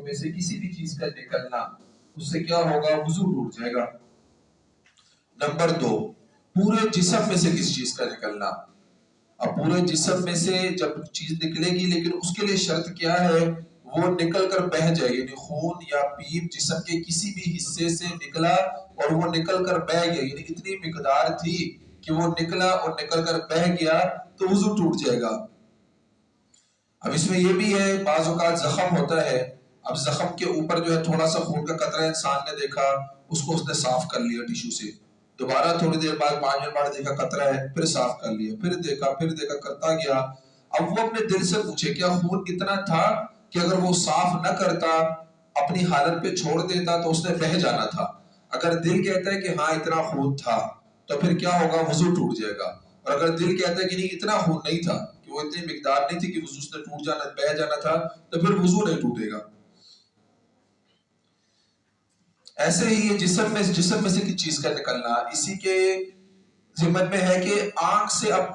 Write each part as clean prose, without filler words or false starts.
میں سے کسی بھی چیز کا نکلنا، اس سے کیا ہوگا؟ وضو ٹوٹ جائے گا۔ نمبر 2، پورے جسم میں سے کسی چیز کا نکلنا۔ اب پورے جسم میں سے جب چیز نکلے گی، لیکن اس کے لیے شرط کیا ہے؟ وہ نکل کر بہہ جائے، یعنی خون یا پیپ جسم کے کسی بھی حصے سے نکلا اور وہ نکل کر بہہ گیا، یعنی اتنی مقدار تھی کہ وہ نکلا اور نکل کر بہہ گیا، تو وضو ٹوٹ جائے گا۔ اب اس میں یہ بھی ہے، بعض اوقات زخم ہوتا ہے، اب زخم کے اوپر جو ہے تھوڑا سا خون کا قطرہ انسان نے دیکھا، اس کو اس نے صاف کر لیا ٹیشو سے، دوبارہ تھوڑی دیر بعد 5 منٹ بعد دیکھا قطرہ ہے، پھر صاف کر لیا، پھر دیکھا کرتا گیا۔ اب وہ اپنے دل سے پوچھے کیا خون اتنا تھا کہ اگر وہ صاف نہ کرتا، اپنی حالت پہ چھوڑ دیتا تو اس نے بہہ جانا تھا؟ اگر دل کہتا ہے کہ ہاں اتنا خون تھا، تو پھر کیا ہوگا؟ وضو ٹوٹ جائے گا۔ اور اگر دل کہتا ہے کہ نہیں اتنا خون نہیں تھا، کہ وہ اتنی مقدار نہیں تھی کہ وضو سے ٹوٹ جانا، بہہ جانا تھا، تو پھر وضو نہیں ٹوٹے گا۔ ایسے ہی یہ جسم میں سے کسی چیز کا نکلنا، اسی کے ضمن میں ہے کہ آنکھ سے اب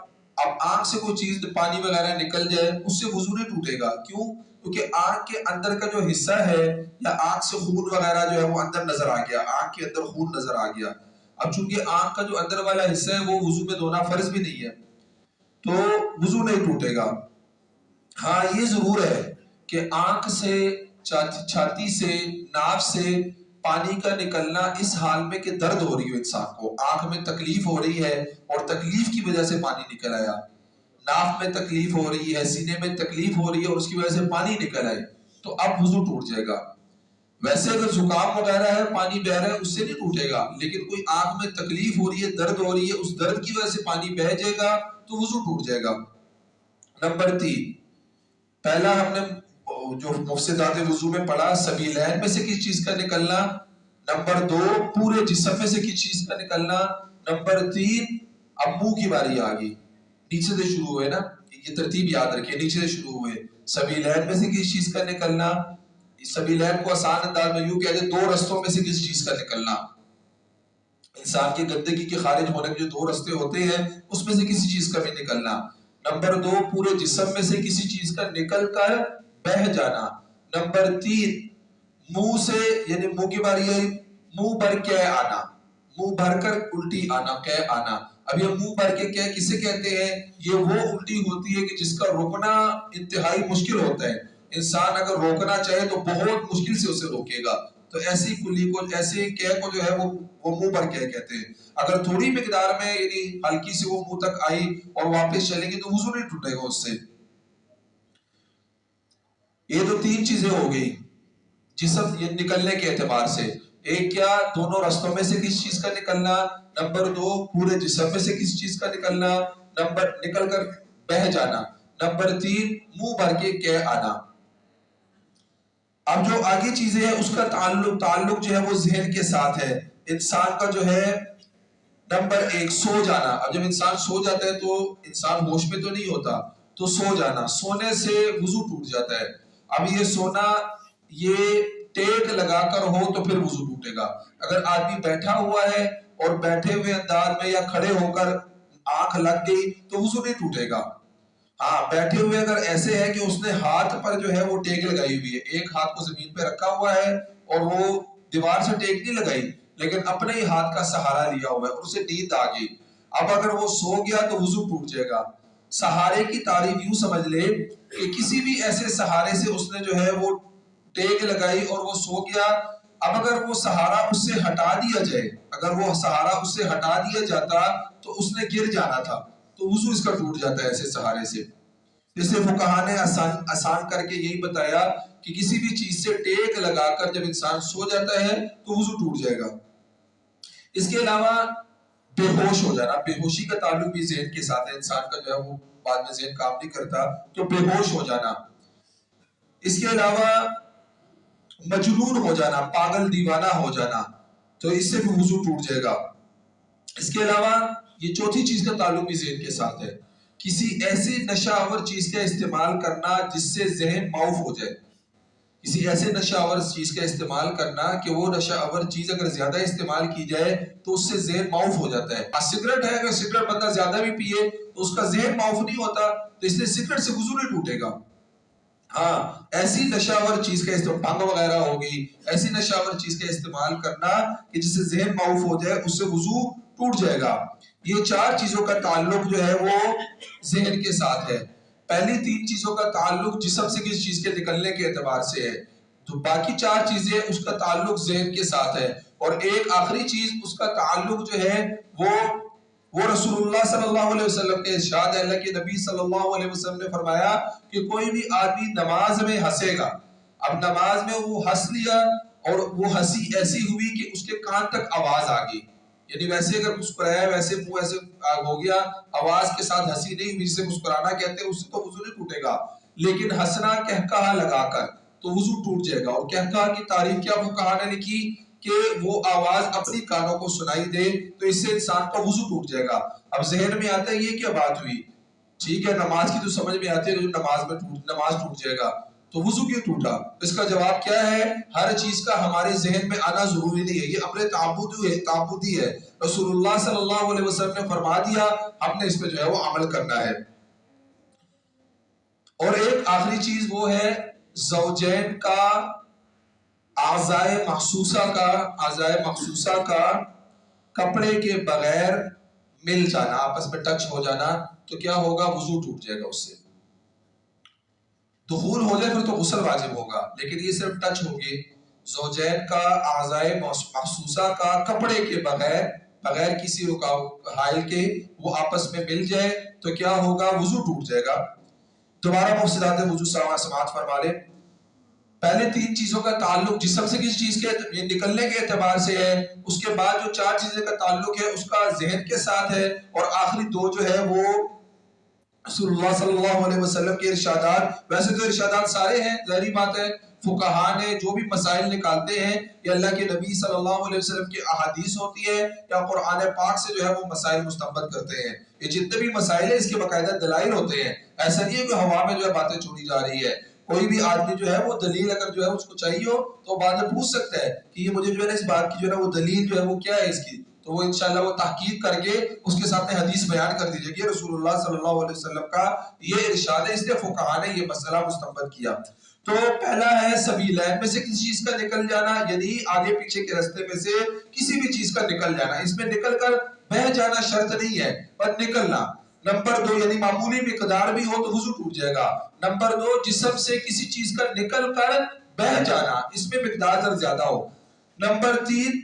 آنکھ سے کوئی چیز پانی وغیرہ نکل جائے، اس سے وضو نہیں ٹوٹے گا۔ کیوں؟ کیونکہ آنکھ کے اندر کا جو حصہ ہے، یا آنکھ سے خون وغیرہ جو ہے وہ اندر نظر آ گیا، آنکھ کے اندر خون نظر آ گیا۔ اب چونکہ آنکھ کا جو اندر والا حصہ ہے وہ وضو میں دھونا فرض بھی نہیں ہے، تو وضو نہیں ٹوٹے گا۔ ہاں یہ ضرور ہے کہ آنکھ سے، چھاتی سے، ناف سے پانی کا نکلنا اس حال میں کہ درد ہو رہی ہو انسان کو، آنکھ میں تکلیف ہو رہی ہے اور تکلیف کی وجہ سے پانی نکل آیا، ناف میں تکلیف ہو رہی ہے، سینے میں تکلیف ہو رہی ہے اور اس کی وجہ سے پانی نکل آئے، تو اب وضو ٹوٹ جائے گا۔ ویسے اگر زکام وغیرہ ہے، پانی بہ رہا ہے، اس سے نہیں ٹوٹے گا، لیکن کوئی آنکھ میں تکلیف ہو رہی ہے، درد ہو رہی ہے، اس درد کی وجہ سے پانی بہ جائے گا تو وضو ٹوٹ جائے گا۔ نمبر 3، پہلا ہم نے جو مفسدات وضو میں پڑھا، سبیلین میں سے کسی چیز کا نکلنا۔ نمبر 2، پورے جسم میں سے کسی چیز کا نکلنا۔ نمبر 3، اب منہ کی باری آ گئی، نیچے سے شروع ہوئے نا، یہ ترتیب یاد رکھیے، نیچے سے شروع ہوئے، سبیلین میں سے کسی چیز کا نکلنا۔ سبیلین کو آسان انداز میں یوں کہتے ہیں، 2 رستوں میں سے کسی چیز کا نکلنا۔ انسان کی گندگی کے خارج ہونے کے جو 2 رستے ہوتے ہیں، اس میں سے کسی چیز کا بھی نکلنا۔ نمبر 2، پورے جسم میں سے کسی چیز کا نکل کر بہہ جانا۔ نمبر 3، منہ سے، یعنی منہ کی باری ہے، منہ بھر کے آنا، منہ بھر کر الٹی آنا، کہ آنا۔ اب یہ منہ بھر کے کہ کسے کہتے ہیں؟ یہ وہ الٹی ہوتی ہے کہ جس کا روکنا انتہائی مشکل ہوتا ہے، انسان اگر روکنا چاہے تو بہت مشکل سے اسے روکے گا، تو ایسی کلی کو، ایسے کہ کو جو ہے وہ منہ بھر کے کہتے ہیں۔ اگر تھوڑی مقدار میں، یعنی ہلکی سی وہ منہ تک آئی اور واپس چلے گی تو وضو نہیں ٹوٹے گا اس سے۔ یہ تو 3 چیزیں ہو گئی جسم یہ نکلنے کے اعتبار سے۔ ایک کیا؟ دونوں رستوں میں سے کسی چیز کا نکلنا۔ نمبر 2، پورے جسم میں سے کسی چیز کا نکلنا، نکل کر بہہ جانا۔ نمبر 3، منہ بھر کے کہہ آنا۔ اب جو آگے چیزیں ہیں اس کا تعلق جو ہے وہ ذہن کے ساتھ ہے۔ انسان کا جو ہے نمبر 1، سو جانا۔ اب جب انسان سو جاتا ہے تو انسان ہوش میں تو نہیں ہوتا، تو سو جانا، سونے سے وضو ٹوٹ جاتا ہے۔ اب یہ سونا، یہ ٹیک لگا کر ہو تو پھر وضو ٹوٹے گا۔ اگر آدمی بیٹھا ہوا ہے اور بیٹھے ہوئے انداز میں یا کھڑے ہو کر آنکھ لگ گئی تو وضو نہیں ٹوٹے گا۔ ہاں بیٹھے ہوئے اگر ایسے ہے کہ اس نے ہاتھ پر جو ہے وہ ٹیک لگائی ہوئی ہے، ایک ہاتھ کو زمین پہ رکھا ہوا ہے اور وہ دیوار سے ٹیک نہیں لگائی، لیکن اپنے ہی ہاتھ کا سہارا لیا ہوا ہے اور اسے نیند آ گئی، اب اگر وہ سو گیا تو وضو ٹوٹ جائے گا۔ سہارے کی تعریف یوں سمجھ لے کہ کسی بھی ایسے سہارے سے اس نے جو ہے وہ ٹیک لگائی اور وہ سو گیا، اب اگر وہ سہارا اس سے ہٹا دیا جائے، اگر وہ سہارا اس سے ہٹا دیا جاتا تو اس نے گر جانا تھا، تو وضو اس کا ٹوٹ جاتا ہے ایسے سہارے سے۔ اس لیے فقہا نے آسان کر کے یہی بتایا کہ کسی بھی چیز سے ٹیک لگا کر جب انسان سو جاتا ہے تو وضو ٹوٹ جائے گا۔ اس کے علاوہ بے ہوش ہو جانا، بے ہوشی کا تعلق بھی ذہن کے ساتھ ہے، انسان کا جو ہے وہ بعد میں ذہن کام نہیں کرتا، تو بے ہوش ہو جانا۔ اس کے علاوہ مجنون ہو جانا، پاگل دیوانہ ہو جانا، تو اس سے بھی وضو ٹوٹ جائے گا۔ اس کے علاوہ یہ چوتھی چیز کا تعلق بھی ذہن کے ساتھ ہے، کسی ایسی نشہ آور چیز کا استعمال کرنا جس سے ذہن معاف ہو جائے، کسی ایسے نشہ آور چیز کا استعمال کرنا کہ وہ نشہ آور چیز اگر زیادہ استعمال کی جائے تو اس سے ذہن معاف ہو جاتا ہے۔ سگریٹ ہے، اگر سگریٹ بندہ زیادہ بھی پیے تو اس کا ذہن معاف نہیں ہوتا، تو اس لیے سگریٹ سے وضو نہیں ٹوٹے گا۔ ہاں ایسی نشاور چیز کا استعمال، بھنگ وغیرہ ہوگی، ایسی نشاور چیز کا استعمال کرنا کہ جس سے ذہن معاف ہو جائے، اس سے وضو ٹوٹ جائے گا۔ یہ چار چیزوں کا تعلق جو ہے وہ ذہن کے ساتھ ہے۔ پہلی تین چیزوں کا تعلق جسم سے کسی چیز کے نکلنے کے اعتبار سے ہے، تو باقی چار چیزیں اس کا تعلق ذہن کے ساتھ ہے، اور ایک آخری چیز اس کا تعلق جو ہے وہ رسول اللہ صلی اللہ علیہ وسلم کے ارشاد ہے۔ اللہ کے نبی صلی اللہ علیہ وسلم نے فرمایا کہ کوئی بھی آدمی نماز میں ہنسے گا، اب نماز میں وہ ہنس لیا اور وہ ہنسی ایسی ہوئی کہ اس کے کان تک آواز آ گئی، یعنی ویسے اگر مسکرایا ویسے منہ ایسے ہو گیا، آواز کے ساتھ ہنسی نہیں ہوئی، جسے مسکرانا کہتے ہیں، اس سے تو وضو نہیں ٹوٹے گا، لیکن ہنسنا کہکہا لگا کر تو وضو ٹوٹ جائے گا۔ اور کہکہا کی تعریف کیا فقہا نے لکھی کہ وہ آواز اپنی کانوں کو سنائی دے تو اس سے انسان کا وضو ٹوٹ جائے گا۔ اب ذہن میں آتا ہے یہ کیا بات ہوئی، ٹھیک ہے نماز کی تو سمجھ میں آتی ہے کہ نماز ٹوٹ جائے گا، تو وضو کیوں ٹوٹا؟ اس کا جواب کیا ہے؟ ہر چیز کا ہمارے ذہن میں آنا ضروری نہیں ہے، یہ امر تعبدی ہے، رسول اللہ صلی اللہ علیہ وسلم نے فرما دیا، ہم نے اس پہ جو ہے وہ عمل کرنا ہے۔ اور ایک آخری چیز وہ ہے زوجین کا اعضائے مخصوصہ کا کپڑے کے بغیر مل جانا، آپس میں ٹچ ہو جانا، تو کیا ہوگا؟ وضو ٹوٹ جائے گا۔ اس سے دخول ہو جائے پھر تو غسل واجب ہوگا، لیکن یہ صرف ٹچ ہوگی۔ زوجین کا اعضائے مخصوصہ کا کپڑے کے بغیر کسی حائل کے وہ آپس میں مل جائے تو کیا ہوگا؟ وضو ٹوٹ جائے گا۔ دوبارہ مفسدات وضو سماعت فرما لیں۔ پہلے تین چیزوں کا تعلق جسم سے کسی چیز کے نکلنے کے اعتبار سے ہے، اس کے بعد جو چار چیزیں کا تعلق ہے اس کا ذہن کے ساتھ ہے، اور آخری دو جو ہے وہ رسول اللہ صلی اللہ علیہ وسلم کے ارشادات۔ ویسے تو ارشادات سارے ہیں، ظاہری بات ہے فقہا نے جو بھی مسائل نکالتے ہیں یہ اللہ کے نبی صلی اللہ علیہ وسلم کی احادیث ہوتی ہے یا قرآن پاک سے جو ہے وہ مسائل مستنبط کرتے ہیں۔ یہ جتنے بھی مسائل ہیں اس کے باقاعدہ دلائل ہوتے ہیں، ایسا نہیں ہے کہ ہوا میں جو ہے باتیں چھوڑی جا رہی ہے۔ کوئی بھی آدمی جو ہے وہ دلیل اگر جو ہے اس کو چاہیے ہو تو بعد میں پوچھ سکتا ہے کہ یہ مجھے جو ہے نا اس بات کی جو ہے نا وہ دلیل جو ہے وہ کیا ہے اس کی، تو وہ انشاءاللہ وہ تحقیق کر کے اس کے سامنے حدیث بیان کر دیجئے کہ رسول اللہ صلی اللہ علیہ وسلم کا یہ ارشاد ہے، اس لیے فقہا نے یہ مسئلہ مستنبط کیا۔ تو پہلا ہے سبیلین میں سے کسی چیز کا نکل جانا، یعنی آگے پیچھے کے راستے میں سے کسی بھی چیز کا نکل جانا، اس میں نکل کر بہ جانا شرط نہیں ہے پر نکلنا۔ نمبر دو یعنی معمولی مقدار بھی ہو تو وضو ٹوٹ جائے گا۔ نمبر دو جسم سے کسی چیز کا نکل کر بہ جانا، اس میں مقدار در زیادہ ہو۔ نمبر تین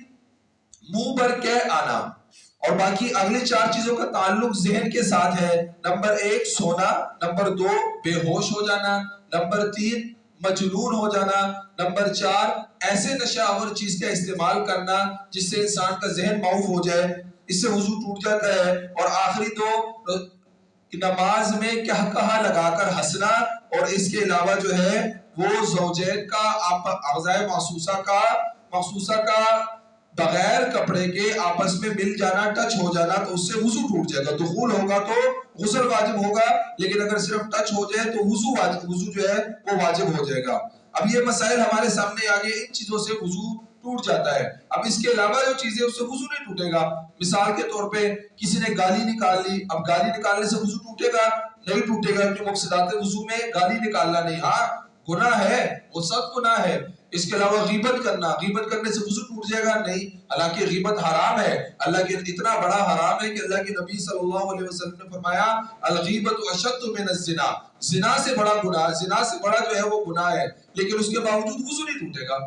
منہ بھر کے آنا، اور باقی اگلی چار چیزوں کا تعلق ذہن کے ساتھ ہے۔ نمبر ایک سونا، نمبر دو بے ہوش ہو جانا، نمبر تین مجنون ہو جانا، نمبر چار ایسے نشہ آور چیز کا استعمال کرنا جس سے انسان کا ذہن معاف ہو جائے، اس سے وضو ٹوٹ جاتا ہے، اور آخری دو نماز میں کہکہا لگا کر ہنسنا، اور اس کے علاوہ جو ہے وہ زوجین کا اعضائے مخصوصہ کا بغیر کپڑے کے آپس میں مل جانا، ٹچ ہو جانا، تو اس سے وضو ٹوٹ جائے گا۔ دخول ہوگا تو غسل واجب ہوگا، لیکن اگر صرف ٹچ ہو جائے تو وضو جو ہے وہ واجب ہو جائے گا۔ اب یہ مسائل ہمارے سامنے آگے، ان چیزوں سے وضو ٹوٹ جاتا ہے۔ اب اس کے علاوہ جو چیزیں اس سے وضو نہیں ٹوٹے گا۔ مثال کے طور پہ کسی نے گالی نکال لی، اب گالی نکالنے سے وضو ٹوٹے گا؟ نہیں ٹوٹے گا، کیونکہ مفسدات وضو میں گالی نکالنا نہیں، ہاں گناہ ہے، وہ سب گناہ ہے۔ اس کے علاوہ غیبت کرنے سے وضو ٹوٹ جائے گا؟ نہیں، حالانکہ غیبت حرام ہے، اللہ کے اتنا بڑا حرام ہے کہ اللہ کے نبی صلی اللہ علیہ وسلم نے فرمایا الغیبت اشد من الزنا، زنا سے بڑا گناہ، زنا سے بڑا جو ہے وہ گناہ ہے، لیکن اس کے باوجود وضو نہیں ٹوٹے گا۔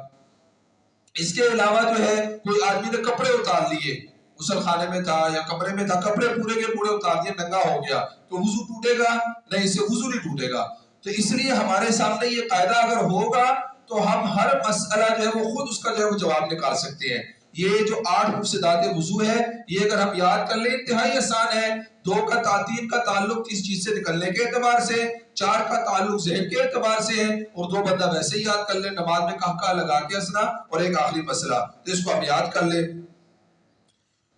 اس کے علاوہ جو ہے کوئی آدمی نے کپڑے اتار لیے، غسل خانے میں تھا یا کمرے میں تھا، کپڑے پورے کے پورے اتار دیے، ننگا ہو گیا، تو وضو ٹوٹے گا؟ نہیں، اس سے وضو نہیں ٹوٹے گا۔ تو اس لیے ہمارے سامنے یہ قاعدہ اگر ہوگا تو ہم ہر مسئلہ جو ہے وہ خود اس کا جو ہے وہ جواب نکال سکتے ہیں۔ یہ جو 8 مفسدات وضو ہے، یہ اگر ہم یاد کر لیں انتہائی آسان ہے۔ 2 کا تعطیل کا تعلق اس چیز سے نکلنے کے اعتبار سے، 4 کا تعلق ذہن کے اعتبار سے ہے، اور 2 بندہ ویسے ہی یاد کر لیں، نماز میں کہکہا لگا کے ہنسنا، اور ایک آخری مسئلہ، تو اس کو ہم یاد کر لیں۔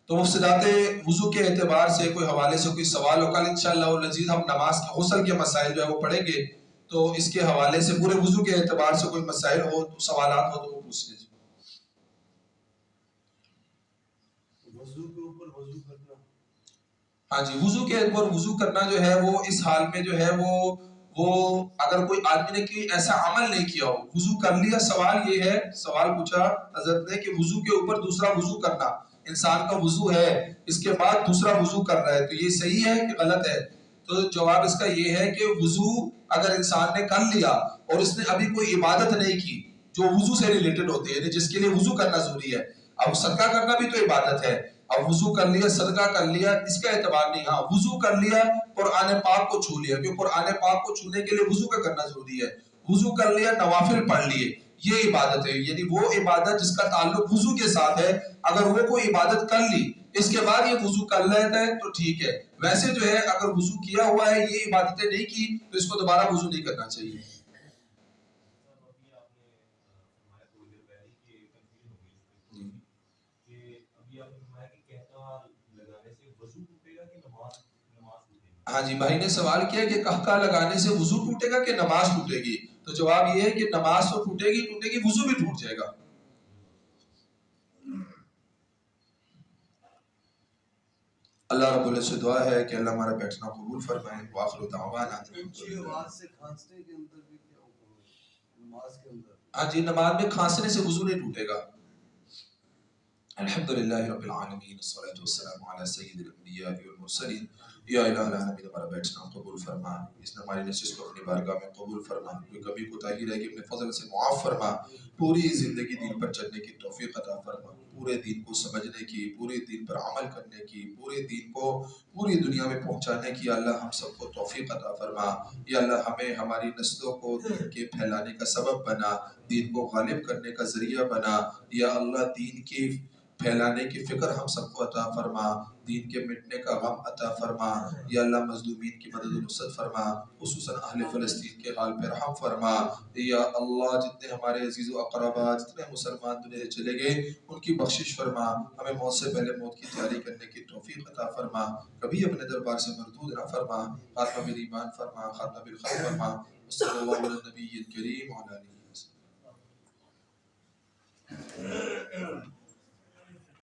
تو مفسدات وضو کے اعتبار سے کوئی حوالے سے کوئی سوال ہو، کل انشاءاللہ العزیز ہم نماز کے غسل کے مسائل جو ہے وہ پڑھیں گے، تو اس کے حوالے سے پورے وضو کے اعتبار سے کوئی مسائل ہو، سوالات ہو تو وہ پوچھ لیجیے۔ وضو کے اوپر وضو کرنا، ہاں جی، وضو کے اوپر وضو کرنا جو ہے وہ اس حال میں جو ہے وہ وہ اگر کوئی آدمی نے کوئی ایسا عمل نہیں کیا ہو، وضو کر لیا، سوال یہ ہے، سوال پوچھا حضرت نے کہ وضو کے اوپر دوسرا وضو کرنا، انسان کا وضو ہے اس کے بعد دوسرا وضو کر رہا ہے تو یہ صحیح ہے کہ غلط ہے؟ تو جواب اس کا یہ ہے کہ وضو اگر انسان نے کر لیا اور اس نے ابھی کوئی عبادت نہیں کی جو وضو سے ریلیٹڈ ہوتی ہے، جس کے لیے وضو کرنا ضروری ہے، اب صدقہ کرنا بھی تو عبادت ہے، اب وضو کر لیا، صدقہ کر لیا، اس کا اعتبار نہیں، ہاں وضو کر لیا، قرآن پاک کو چھو لیا، کیونکہ قرآن پاک کو چھونے کے لیے وضو کا کرنا ضروری ہے، وضو کر لیا، نوافل پڑھ لیے، یہ عبادت ہے، یعنی وہ عبادت جس کا تعلق وضو کے ساتھ ہے، اگر وہ کوئی عبادت کر لی اس کے بعد یہ وضو کر لیتا ہے تو ٹھیک ہے، ویسے جو ہے اگر وضو کیا ہوا ہے یہ عبادتیں نہیں کی تو اس کو دوبارہ وضو نہیں کرنا چاہیے۔ ابھی آپ نے فرمایا تھوڑی دیر پہلے کہ کنفیوژن ہو گئی کہ ابھی آپ نے فرمایا کہ کہتا لگانے سے وضو ٹوٹے گا کہ نماز ٹوٹے گی؟ ہاں جی، بھائی نے سوال کیا کہ کہکا لگانے سے وضو ٹوٹے گا کہ نماز ٹوٹے گی، تو جواب یہ ہے کہ نماز تو ٹوٹے گی، وضو بھی ٹوٹ جائے گا۔ اللہ رب العزت سے دعا ہے کہ اللہ ہمارا بیٹھنا قبول فرمائے، وآخر دعوانا اونچی آواز سے کھانسنے کے اندر بھی کیا حکم ہے نماز کے اندر؟ ہاں جی، نماز میں کھانسنے سے وضو نہیں ٹوٹے گا۔ الحمدللہ رب العالمین، الصلاۃ والسلام علی سید الانبیاء والمرسلین۔ یا الہ العالمین ہمارا بیٹھنا قبول فرما، اس نے ہماری نشست کو اپنی بارگاہ میں قبول فرما، کوئی کبھی کوتاہی رہ گئی اپنے فضل سے معاف فرما، پوری زندگی دین پر چلنے کی توفیق عطا فرما، پورے دین کو سمجھنے کی، پورے دین پر عمل کرنے کی، پورے دین کو پوری دنیا میں پہنچانے کی اللہ ہم سب کو توفیق عطا فرما۔ یا اللہ ہمیں ہماری نسلوں کو دین کے پھیلانے کا سبب بنا، دین کو غالب کرنے کا ذریعہ بنا، یا اللہ دین کی پھیلانے کی فکر ہم سب کو عطا فرما، دین کے مٹنے کا غم عطا فرما، یا اللہ مظلومین کی مدد و نصرت فرما، خصوصاً اہل فلسطین کے حال پہ رحم فرما، یا اللہ جتنے ہمارے عزیز و اقربا جتنے مسلمان دنیا سے چلے گئے ان کی بخشش فرما، ہمیں موت سے پہلے موت کی تیاری کرنے کی توفیق عطا فرما، کبھی اپنے دربار سے مردود نہ فرما، خاتمہ بالایمان فرما، خاتمہ بالخیر فرما، صلی اللہ علیہ نبی کریم وعلی آلہ